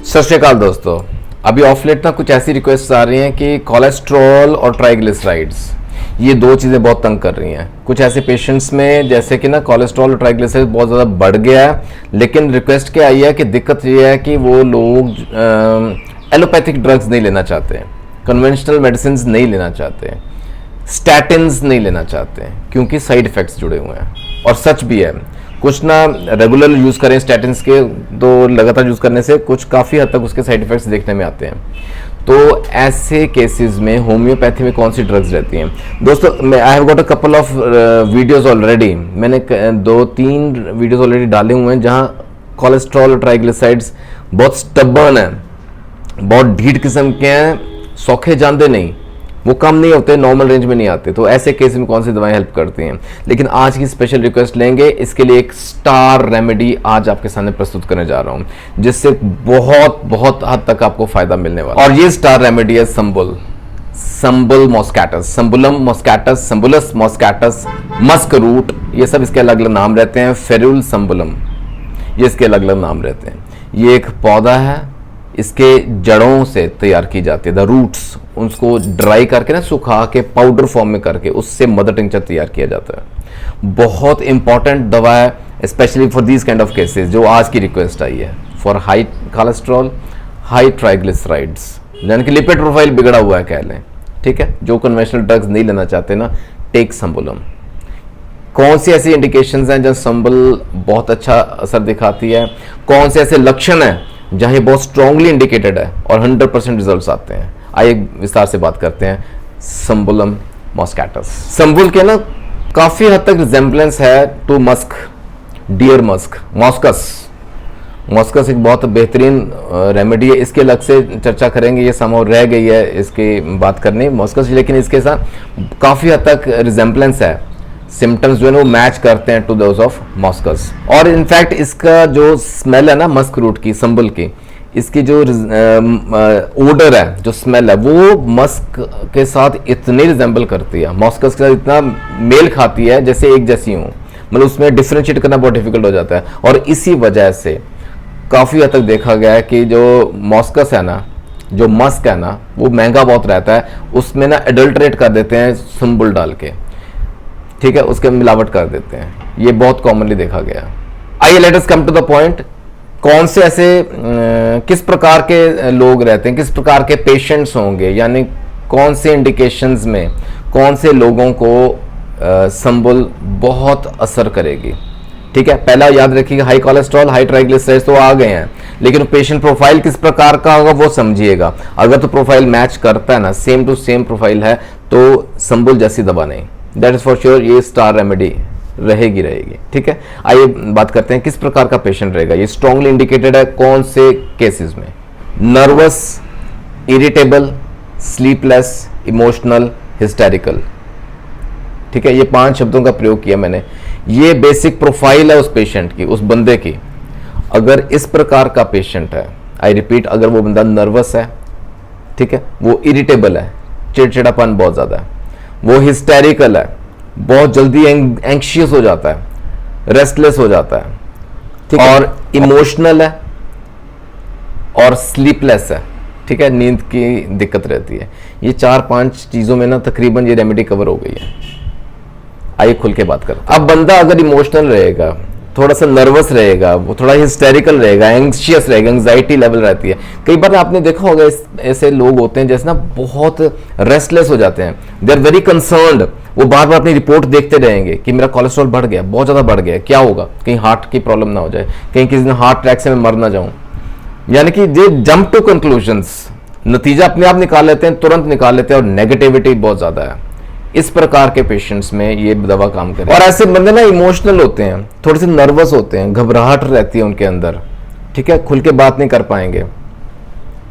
सत श्री अकाल दोस्तों। अभी ऑफ लेट ना कुछ ऐसी रिक्वेस्ट आ रही हैं कि कोलेस्ट्रॉल और ट्राइग्लिसराइड्स ये दो चीज़ें बहुत तंग कर रही हैं कुछ ऐसे पेशेंट्स में, जैसे कि ना कोलेस्ट्रॉल और ट्राइग्लिसराइड्स बहुत ज़्यादा बढ़ गया है। लेकिन रिक्वेस्ट क्या आई है कि दिक्कत ये है कि वो लोग एलोपैथिक ड्रग्स नहीं लेना चाहते, कन्वेंशनल मेडिसिन नहीं लेना चाहते, स्टैटिन्स नहीं लेना चाहते क्योंकि साइड इफ़ेक्ट्स जुड़े हुए हैं। और सच भी है, कुछ ना रेगुलर यूज़ करें स्टैटिन्स के, तो लगातार यूज़ करने से कुछ काफ़ी हद तक उसके साइड इफ़ेक्ट्स देखने में आते हैं। तो ऐसे केसेस में होम्योपैथी में कौन सी ड्रग्स रहती हैं दोस्तों? मैं I have got a couple of videos already, मैंने 2-3 वीडियोस ऑलरेडी डाले हुए हैं जहां कोलेस्ट्रॉल और ट्राइग्लिसराइड्स बहुत स्टबर्न है, बहुत ढीठ किस्म के हैं, सौखे जानते नहीं, वो कम नहीं होते, नॉर्मल रेंज में नहीं आते। तो ऐसे केस में कौन सी दवाएं हेल्प करती हैं? लेकिन आज की स्पेशल रिक्वेस्ट लेंगे, इसके लिए एक स्टार रेमेडी आज आपके सामने प्रस्तुत करने जा रहा हूं जिससे बहुत बहुत हद तक आपको फायदा मिलने वाला है। और ये स्टार रेमेडी है संबुल मॉस्कैटस, संबुलम मॉस्कैटस, संबुलस मॉस्कैटस, मस्क रूट, ये सब इसके अलग अलग नाम रहते हैं। फेरुल संबुलम, ये इसके अलग अलग नाम रहते हैं। ये एक पौधा है, इसके जड़ों से तैयार की जाती है, द रूट्स, उसको ड्राई करके ना सुखा के पाउडर फॉर्म में करके उससे मदर टिंचर तैयार किया जाता है। बहुत इंपॉर्टेंट दवा है specially for these kind of cases जो आज की रिक्वेस्ट आई है, for high cholesterol, high triglycerides, यानी कि लिपिड प्रोफाइल बिगड़ा हुआ है कह लें। ठीक है, जो कन्वेंशनल ड्रग्स नहीं लेना चाहते ना, टेक संबुलम। कौन सी ऐसी इंडिकेशंस हैं जहाँ संबुल बहुत अच्छा असर दिखाती है, कौन से ऐसे लक्षण हैं जहाँ ये बहुत स्ट्रांगली इंडिकेटेड है और 100% रिजल्ट्स आते हैं। आइए विस्तार से बात करते हैं संबुलम मॉस्कैटस। संबुल के ना काफ़ी हद तक रिजेम्बलेंस है to musk, deer musk, moschus एक बहुत बेहतरीन रेमेडी है। इसके अलग से चर्चा करेंगे, ये समझ रह गई है इसकी बात करनी मॉस्कस, लेकिन इसके साथ काफ़ी हद तक रिजेम्बलेंस है, सिम्टम्स जो है वो मैच करते हैं टू दोज ऑफ मॉस्कस। और इनफैक्ट इसका जो स्मेल है ना मस्क रूट की, संबुल की, इसकी जो ओडर है, जो स्मेल है, वो मस्क के साथ इतनी रिजेंबल करती है, मॉस्कस के साथ इतना मेल खाती है जैसे एक जैसी हो, मतलब उसमें डिफरेंशिएट करना बहुत डिफिकल्ट हो जाता है। और इसी वजह से काफ़ी हद तक देखा गया है कि जो मॉस्कस है ना, जो मस्क है ना, वो महंगा बहुत रहता है, उसमें ना एडल्ट्रेट कर देते हैं संबुल डाल के, ठीक है, उसके मिलावट कर देते हैं। ये बहुत कॉमनली देखा गया। आइए let us come to the point. कौन से ऐसे किस प्रकार के लोग रहते हैं, किस प्रकार के पेशेंट्स होंगे, यानी कौन से इंडिकेशंस में कौन से लोगों को संबुल बहुत असर करेगी। ठीक है, पहला याद रखिएगा, हाई कोलेस्ट्रॉल, हाई ट्राइग्लिसराइड्स तो आ गए हैं, लेकिन पेशेंट प्रोफाइल किस प्रकार का होगा वो समझिएगा। अगर तो प्रोफाइल मैच करता है ना, सेम टू सेम प्रोफाइल है, तो संबुल जैसी दवा नहीं, दैट इज फॉर श्योर, ये स्टार रेमेडी रहेगी। ठीक है, आइए बात करते हैं किस प्रकार का पेशेंट रहेगा। ये स्ट्रांगली इंडिकेटेड है कौन से केसेस में? Nervous, irritable, sleepless, emotional, hysterical. ठीक है, ये 5 शब्दों का प्रयोग किया मैंने। ये बेसिक प्रोफाइल है उस पेशेंट की, उस बंदे की। अगर इस प्रकार का पेशेंट है, आई रिपीट, अगर वो बंदा नर्वस है, ठीक है, वो इरिटेबल है, चिड़चिड़ापन बहुत ज्यादा है, वो हिस्टेरिकल है, बहुत जल्दी एंग्शियस हो जाता है, रेस्टलेस हो जाता है, ठीक है, और इमोशनल है और स्लीपलेस है, ठीक है, नींद की दिक्कत रहती है। ये 4-5 चीजों में ना तकरीबन ये रेमेडी कवर हो गई है। आइए खुल के बात करते हैं। अब बंदा अगर इमोशनल रहेगा, थोड़ा सा नर्वस रहेगा, वो थोड़ा हिस्टेरिकल रहेगा, एंग्शियस रहेगा, एंग्जाइटी लेवल रहती है। कई बार आपने देखा होगा ऐसे लोग होते हैं जैसे ना बहुत रेस्टलेस हो जाते हैं, दे आर वेरी कंसर्न्ड, वो बार बार अपनी रिपोर्ट देखते रहेंगे कि मेरा कोलेस्ट्रॉल बढ़ गया, बहुत ज़्यादा बढ़ गया, क्या होगा, कहीं हार्ट की प्रॉब्लम ना हो जाए, कहीं किसी दिन हार्ट अटैक से मैं मर ना जाऊं। यानी कि ये जंप टू कंक्लूजन्स, नतीजा अपने आप निकाल लेते हैं, तुरंत निकाल लेते हैं, और नेगेटिविटी बहुत ज़्यादा है। इस प्रकार के पेशेंट्स में ये दवा काम करे। और ऐसे बंदे ना इमोशनल होते हैं, थोड़े से नर्वस होते हैं, घबराहट रहती है उनके अंदर, ठीक है, खुल के बात नहीं कर पाएंगे,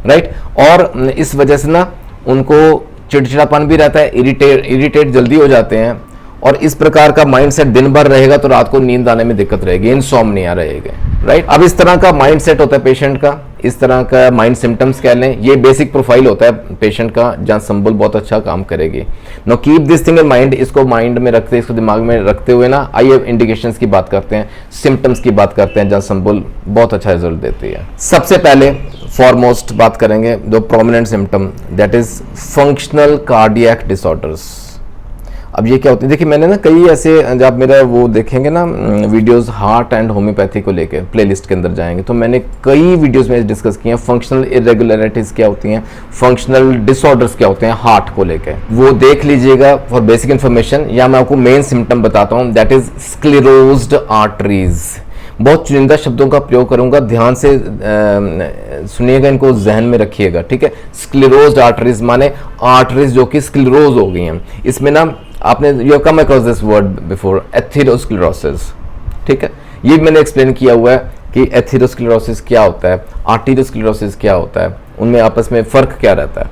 राइट, और इस वजह से ना उनको चिड़चिड़ापन भी रहता है, इरिटेट जल्दी हो जाते हैं, और इस प्रकार का माइंडसेट दिन भर रहेगा तो रात को नींद आने में दिक्कत रहेगी, इनसोम्निया रहेगा, राइट। अब इस तरह का माइंडसेट होता है पेशेंट का, इस तरह का माइंड सिम्टम्स कह लें, ये बेसिक प्रोफाइल होता है पेशेंट का जहाँ संबल बहुत अच्छा काम करेगी। Know keep this thing in mind, इसको माइंड में रखते, इसको दिमाग में रखते हुए ना आइए इंडिकेशंस की बात करते हैं, सिम्टम्स की बात करते हैं जहाँ संबल बहुत अच्छा रिजल्ट देती है। सबसे पहले फॉरमोस्ट बात करेंगे जो prominent symptom, that is functional cardiac disorders. अब ये क्या होती है, देखिए मैंने ना कई ऐसे, जब आप मेरा वो देखेंगे ना वीडियोस हार्ट एंड होम्योपैथी को लेके प्लेलिस्ट के अंदर जाएंगे तो मैंने कई वीडियोस में डिस्कस किए हैं फंक्शनल इरेगुलरिटीज क्या होती हैं, फंक्शनल डिसऑर्डर्स क्या होते हैं हार्ट को लेके, वो देख लीजिएगा फॉर बेसिक इन्फॉर्मेशन। या मैं आपको मेन सिम्टम बताता हूँ, दैट इज स्क्लेरोज्ड आर्टरीज। बहुत चुनिंदा शब्दों का प्रयोग करूंगा, ध्यान से सुनिएगा, इनको जहन में रखिएगा, ठीक है। स्क्लेरोज्ड आर्टरीज माने आर्टरीज जो कि स्क्लेरोज हो गई हैं। इसमें ना आपने you come across this word before, atherosclerosis, ठीक है। ये मैंने एक्सप्लेन किया हुआ है कि एथेरोस्क्लेरोसिस क्या होता है, आर्टेरियोस्क्लेरोसिस क्या होता है, उनमें आपस में फर्क क्या रहता है।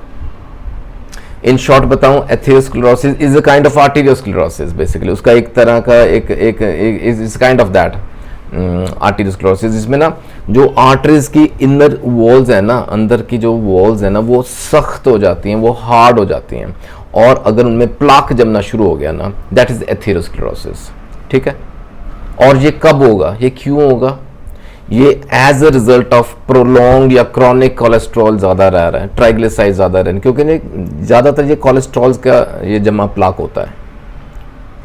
इन शॉर्ट बताऊं, atherosclerosis is a kind of arteriosclerosis, basically उसका एक तरह का एक is kind of that arteriosclerosis, जिसमें ना जो आर्टरीज की इनर वॉल्स है ना, अंदर की जो वॉल्स है ना वो सख्त हो जाती हैं, वो हार्ड हो जाती हैं, और अगर उनमें प्लाक जमना शुरू हो गया ना, दैट इज एथेरोस्क्लेरोसिस, ठीक है। और ये कब होगा, ये क्यों होगा, ये as a result of prolong या क्रॉनिक कोलेस्ट्रॉल ज़्यादा रह रहा है, ट्राइग्लिसराइड ज़्यादा रहे हैं, क्योंकि ज़्यादातर ये कोलेस्ट्रॉल का ये जमा प्लाक होता है,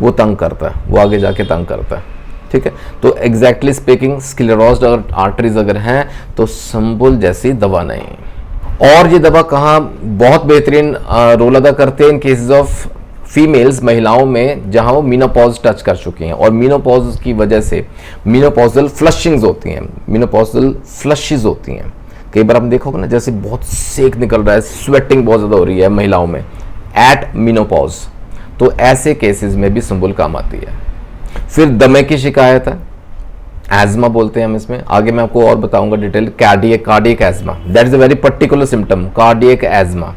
वो तंग करता है, वो आगे जाके तंग करता है, ठीक है। तो एग्जैक्टली स्पीकिंग स्क्लेरोज्ड आर्टरीज अगर हैं तो संबुल जैसी दवा नहीं। और ये दवा कहाँ बहुत बेहतरीन रोल अदा करते हैं, इन केसेस ऑफ फीमेल्स, महिलाओं में जहां वो मीनोपॉज टच कर चुकी हैं और मीनोपॉज की वजह से मीनोपॉजल फ्लशिंग्स होती हैं, मीनोपॉजल फ्लशेस होती हैं। कई बार आपने देखोगे ना, जैसे बहुत सेक निकल रहा है, स्वेटिंग बहुत ज़्यादा हो रही है महिलाओं में एट मीनोपॉज, तो ऐसे केसेस में भी संबुल काम आती है। फिर दमे की शिकायत है, एज़मा बोलते हैं हम इसमें, आगे मैं आपको और बताऊंगा detail. Cardiac asthma, that is a very particular symptom, cardiac asthma.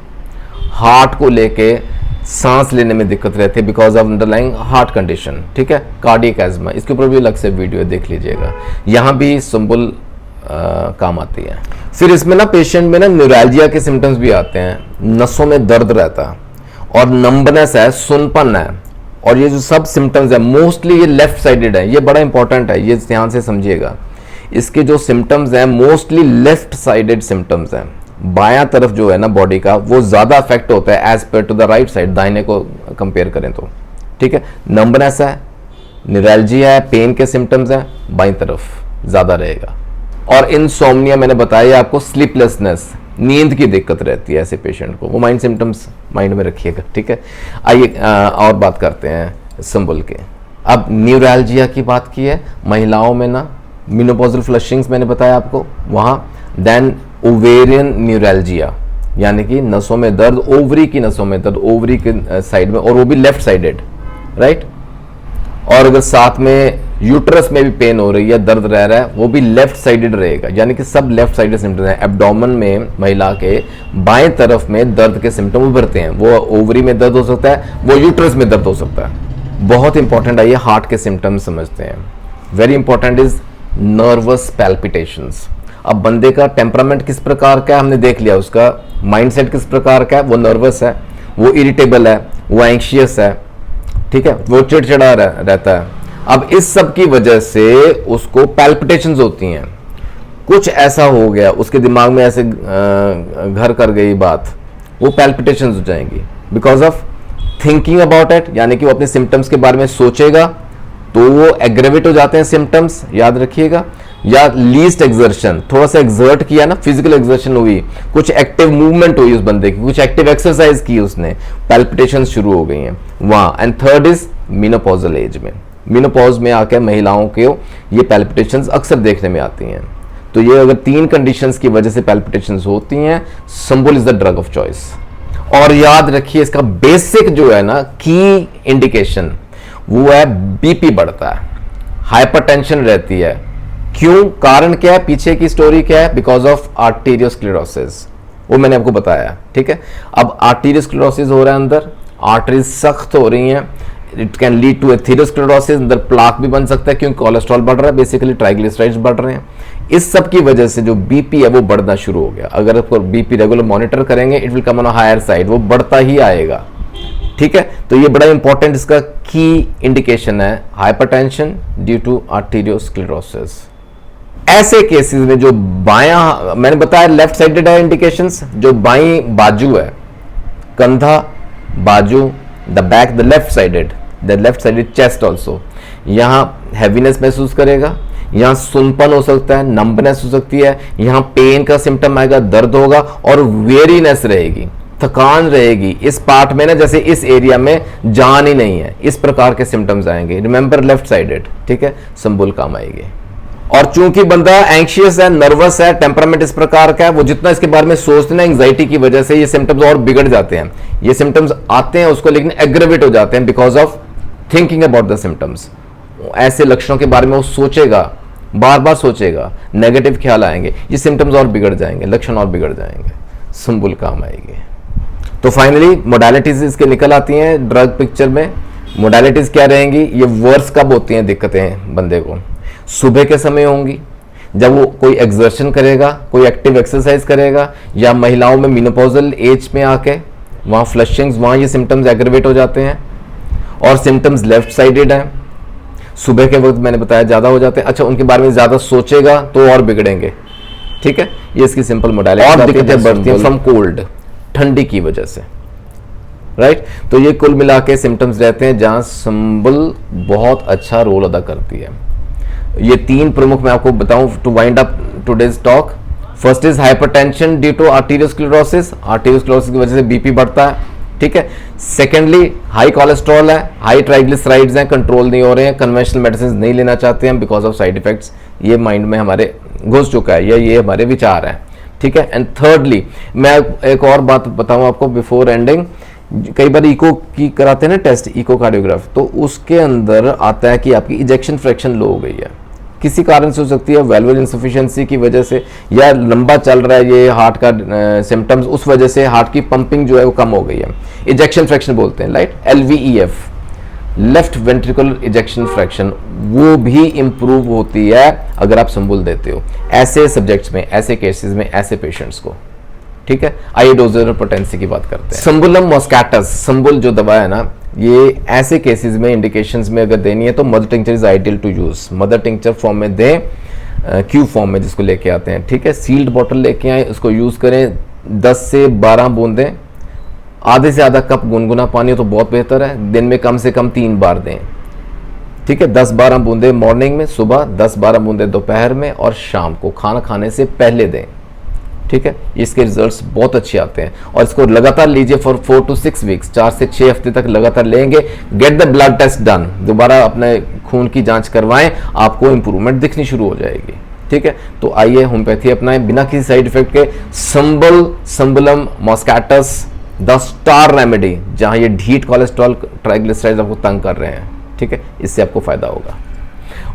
Heart को लेके सांस लेने में दिक्कत रहती है because of underlying heart condition, ठीक है, कार्डियक एज़मा। इसके ऊपर भी अलग से वीडियो देख लीजिएगा, यहाँ भी संबुल काम आती है। फिर इसमें ना पेशेंट में ना न्यूरैल्जिया के सिम्टम्स भी आते हैं, नसों में दर्द रहता है और नंबनेस है, सुनपन है, और ये जो सब सिम्टम्स है मोस्टली ये लेफ्ट साइडेड है, ये बड़ा इंपॉर्टेंट है, ये ध्यान से समझिएगा। इसके जो सिम्टम्स हैं मोस्टली लेफ्ट साइडेड सिम्टम्स हैं, बायां तरफ जो है ना बॉडी का वो ज़्यादा अफेक्ट होता है as per to the right side, दाहिने को कंपेयर करें तो, ठीक है। नंबनेस है, न्यूरैल्जिया है, पेन के सिम्टम्स हैं, बाईं तरफ ज़्यादा रहेगा। और इनसोम्निया मैंने बताया आपको, स्लीपलेसनेस, नींद की दिक्कत रहती है ऐसे पेशेंट को, वो माइंड सिम्टम्स माइंड में रखिएगा, ठीक है। आइए और बात करते हैं संबुल के। अब न्यूरैल्जिया की बात की है, महिलाओं में ना मेनोपॉजल फ्लशिंग्स मैंने बताया आपको वहाँ, देन ओवेरियन न्यूरैल्जिया यानी कि नसों में दर्द, ओवरी की नसों में दर्द, ओवरी के साइड में, और वो भी लेफ्ट साइडेड, राइट। और अगर साथ में यूट्रस में भी पेन हो रही है, दर्द रह रहा है, वो भी लेफ्ट साइडेड रहेगा, यानी कि सब लेफ्ट साइडेड सिम्टम्स हैं। एब्डोमेन में महिला के बाएं तरफ में दर्द के सिम्टम उभरते हैं, वो ओवरी में दर्द हो सकता है, वो यूट्रस में दर्द हो सकता है। बहुत इंपॉर्टेंट है, ये हार्ट के सिम्टम्स समझते हैं। Very important is nervous palpitations. अब बंदे का टेम्परामेंट किस प्रकार का है हमने देख लिया, उसका माइंडसेट किस प्रकार का है, वो नर्वस है, वो इरिटेबल है, वो एंग्शियस है, ठीक है, वो चिड़चिड़ा रहता है। अब इस सब की वजह से उसको पैल्पिटेशंस होती हैं, कुछ ऐसा हो गया उसके दिमाग में, ऐसे घर कर गई बात, वो पैल्पिटेशंस हो जाएंगी because of thinking about it, यानी कि वो अपने सिम्टम्स के बारे में सोचेगा तो वो एग्रेवेट हो जाते हैं सिम्टम्स, याद रखिएगा। या लीस्ट एक्सर्शन, थोड़ा सा एक्सर्ट किया ना, फिजिकल एक्सर्शन हुई, कुछ एक्टिव मूवमेंट हुई उस बंदे की, कुछ एक्टिव एक्सरसाइज की उसने, पैल्पिटेशन शुरू हो गई हैं वहाँ। And third is menopausal as में, मेनोपॉज में आकर महिलाओं के ये पैल्पिटेशंस अक्सर देखने में आती हैं। तो ये अगर तीन कंडीशंस की वजह से पैल्पिटेशंस होती हैं, संबुल is the drug of choice. और याद रखिए इसका बेसिक जो है ना की इंडिकेशन वो है बीपी बढ़ता है, हाइपरटेंशन रहती है। क्यों, कारण क्या है, पीछे की स्टोरी क्या है, बिकॉज ऑफ आर्टेरियोस्क्लेरोसिस, वो मैंने आपको बताया, ठीक है। अब आर्टेरियोस्क्लेरोसिस हो रहा है, अंदर आर्टरीज सख्त हो रही हैं, it can lead to atherosclerosis, अंदर प्लाक भी बन सकता है क्योंकि कोलेस्ट्रॉल बढ़ रहा है, बेसिकली ट्राइग्लिसराइड्स बढ़ रहे हैं। इस सब की वजह से जो बीपी है वो बढ़ना शुरू हो गया। अगर आपको बीपी रेगुलर मॉनिटर करेंगे, it will come on higher side, वो बढ़ता ही आएगा। ठीक है, तो ये बड़ा इंपॉर्टेंट इसका की इंडिकेशन है, हाइपरटेंशन ड्यू टू आर्टेरियोस्क्लेरोसिस। ऐसे केसेस में जो बायां, मैंने बताया लेफ्ट साइडेड है इंडिकेशंस, जो बाई बाजू है, कंधा, बाजू, the back, the left sided chest also, यहां हैवीनेस महसूस करेगा, यहां सुनपन हो सकता है, नंबनेस हो सकती है, यहां पेन का सिम्टम आएगा, दर्द होगा और वेरीनेस रहेगी, थकान रहेगी। इस पार्ट में ना जैसे इस एरिया में जान ही नहीं है, इस प्रकार के सिम्टम्स आएंगे। रिमेंबर लेफ्ट साइडेड, ठीक है, संबुल काम आएगी। और चूंकि बंदा एंग्शियस है, नर्वस है, टेम्परामेंट इस प्रकार का है, वो जितना इसके बारे में सोचते हैं एंग्जाइटी की वजह से ये सिम्टम्स और बिगड़ जाते हैं। ये सिम्टम्स आते हैं उसको, लेकिन एग्रेवेट हो जाते हैं because of thinking about the symptoms. ऐसे लक्षणों के बारे में वो सोचेगा, बार बार सोचेगा, नेगेटिव ख्याल आएंगे, ये सिम्टम्स और बिगड़ जाएंगे, लक्षण और बिगड़ जाएंगे, संबुल काम आएगी। तो फाइनली मोडालिटीज इसके निकल आती हैं ड्रग पिक्चर में। मोडालिटीज क्या रहेंगी, ये वर्स कब होती हैं दिक्कतें बंदे को, सुबह के समय होंगी जब वो कोई एक्सर्शन करेगा, कोई एक्टिव एक्सरसाइज करेगा, या महिलाओं में मेनोपॉजल एज में आके वहाँ फ्लशिंग्स, वहाँ ये सिम्टम्स एग्रेवेट हो जाते हैं। और सिम्टम्स लेफ्ट साइडेड हैं, सुबह के वक्त मैंने बताया ज़्यादा हो जाते हैं। अच्छा, उनके बारे में ज़्यादा सोचेगा तो और बिगड़ेंगे। ठीक है, ये इसकी सिंपल मोडालिटी। और दिक्कतें बढ़ती हैं फ्रॉम कोल्ड, ठंडी की वजह से, राइट। तो ये कुल मिला के सिम्टम्स रहते हैं जहाँ संबुल बहुत अच्छा रोल अदा करती है। ये तीन प्रमुख मैं आपको बताऊं to wind up today's talk. First is hypertension due to arteriosclerosis, arteriosclerosis की वजह से बीपी बढ़ता है। ठीक है, सेकेंडली हाई कोलेस्ट्रॉल है, हाई ट्राइग्लिसराइड्स हैं, कंट्रोल नहीं हो रहे हैं, कन्वेंशनल मेडिसिन नहीं लेना चाहते हैं बिकॉज ऑफ साइड इफेक्ट्स। ये माइंड में हमारे घुस चुका है, ये हमारे विचार हैं। ठीक है, एंड थर्डली मैं एक और बात बताऊं आपको बिफोर एंडिंग। कई बार इको की कराते हैं ना टेस्ट, इकोकार्डियोग्राफ, तो उसके अंदर आता है कि आपकी इजेक्शन फ्रैक्शन लो हो गई है, किसी कारण से हो सकती है, वैल्वुलर इनसफिशिएंसी की वजह से, या लंबा चल रहा है ये हार्ट का सिम्टम्स, उस वजह से हार्ट की पंपिंग जो है वो कम हो गई है। इजेक्शन फ्रैक्शन बोलते हैं, right, LVEF, left ventricular ejection fraction, वो भी इंप्रूव होती है अगर आप संबुल देते हो ऐसे सब्जेक्ट्स में, ऐसे केसेस में, ऐसे पेशेंट्स को। ठीक है, आइए डोजर पोटेंसी की बात करते हैं। संबुलम मॉस्कैटस, संबुल जो दवा है ना, ये ऐसे केसेस में, इंडिकेशंस में अगर देनी है तो mother tincture is ideal to use. Mother tincture form में दें, क्यू फॉर्म में जिसको लेके आते हैं। ठीक है, सील्ड बॉटल लेके आए, उसको यूज करें, 10 से 12 बूंदें, आधे से आधा कप गुनगुना पानी हो तो बहुत बेहतर है, दिन में कम से कम 3 बार दें। ठीक है, 10-12 बूंदे मॉर्निंग में, सुबह 10-12 बूंदे दोपहर में, और शाम को खाना खाने से पहले दें। ठीक है, इसके रिजल्ट्स बहुत अच्छे आते हैं, और इसको लगातार लीजिए फॉर 4 to 6 वीक्स, 4 से 6 हफ्ते तक लगातार लेंगे। Get the blood test done, दोबारा अपने खून की जांच करवाएं, आपको इंप्रूवमेंट दिखनी शुरू हो जाएगी। ठीक है, तो आइए होम्योपैथी अपनाएं बिना किसी साइड इफेक्ट के। संबुलम मॉस्कैटस द स्टार रेमेडी, जहां ये ढीठ कोलेस्ट्रॉल, ट्राइग्लिसराइड्स आपको तंग कर रहे हैं। ठीक है, इससे आपको फायदा होगा।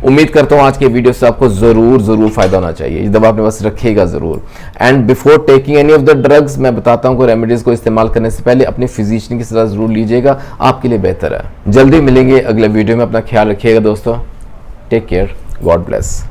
उम्मीद करता हूं आज के वीडियो से आपको जरूर फायदा होना चाहिए। ये दवा अपने पास रखिएगा जरूर। And before taking any of the drugs, मैं बताता हूं कि रेमेडीज को इस्तेमाल करने से पहले अपने फिजिशियन की सलाह जरूर लीजिएगा, आपके लिए बेहतर है। जल्दी मिलेंगे अगले वीडियो में, अपना ख्याल रखिएगा दोस्तों। Take care, God bless.